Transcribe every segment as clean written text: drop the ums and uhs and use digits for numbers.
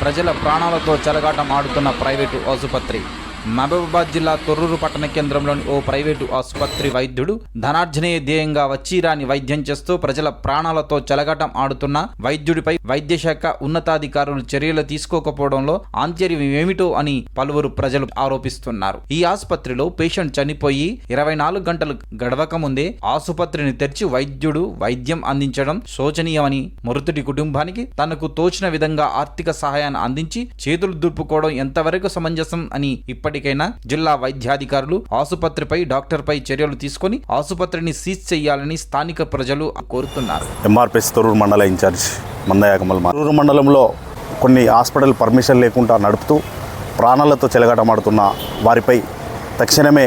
ప్రజల ప్రాణాలతో చెలగాటం ఆడుతున్న ప్రైవేటు ఆసుపత్రి. మహబూబాబాద్ జిల్లా తొర్రూరు పట్టణ కేంద్రంలోని ఓ ప్రైవేటు ఆసుపత్రి వైద్యుడు ధనార్జనే ధ్యేయంగా వచ్చిరాని వైద్యం చేస్తూ ప్రజల ప్రాణాలతో చెలగాటం ఆడుతున్న వైద్యుడిపై వైద్యశాఖ ఉన్నతాధికారులు చర్యలు తీసుకోకపోవడంలో ఆంతర్యం ఏమిటో అని పలువురు ప్రజలు ఆరోపిస్తున్నారు. ఈ ఆసుపత్రిలో పేషెంట్ చనిపోయి 24 గంటలు గడవక ముందే ఆసుపత్రిని తెరిచి వైద్యుడు వైద్యం అందించడం శోచనీయమని, మృతుడి కుటుంబానికి తనకు తోచిన విధంగా ఆర్థిక సహాయాన్ని అందించి చేతులు దులుపుకోవడం ఎంతవరకు సమంజసం అని ఇప్పటికైనా జిల్లా వైద్యాధికారులు ఆసుపత్రిపై డాక్టర్పై చర్యలు తీసుకొని ఆసుపత్రిని సీజ్ చేయాలని స్థానిక ప్రజలు కోరుతున్నారు. ఎంఆర్పిఎస్ తొర్రూరు మండల ఇన్ఛార్జ్ మందయ్య కమల్. తొర్రూరు మండలంలో కొన్ని హాస్పిటల్ పర్మిషన్ లేకుండా నడుపుతూ ప్రాణాలతో చెలగాటమాడుతున్న వారిపై తక్షణమే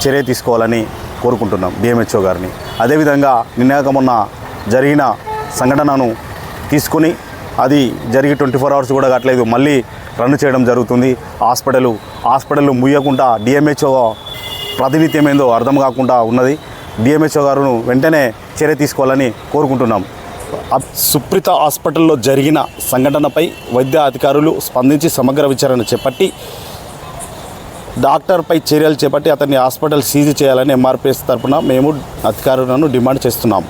చర్య తీసుకోవాలని కోరుకుంటున్నాం డిఎంహెచ్ఓ గారిని. అదేవిధంగా నిన్నగా మొన్న జరిగిన సంఘటనను తీసుకుని అది జరిగి 24 అవర్స్ కూడా కావట్లేదు, మళ్ళీ రన్ చేయడం జరుగుతుంది. హాస్పిటల్ ముయ్యకుండా డిఎంహెచ్ఓ ప్రాతినిధ్యం ఏందో అర్థం కాకుండా ఉన్నది. డిఎంహెచ్ఓ గారును వెంటనే చర్య తీసుకోవాలని కోరుకుంటున్నాం. సుప్రీత హాస్పిటల్లో జరిగిన సంఘటనపై వైద్య అధికారులు స్పందించి సమగ్ర విచారణ చేపట్టి డాక్టర్పై చర్యలు చేపట్టి అతన్ని హాస్పిటల్ సీజ్ చేయాలని ఎంఆర్పిఎస్ తరఫున మేము అధికారులను డిమాండ్ చేస్తున్నాము.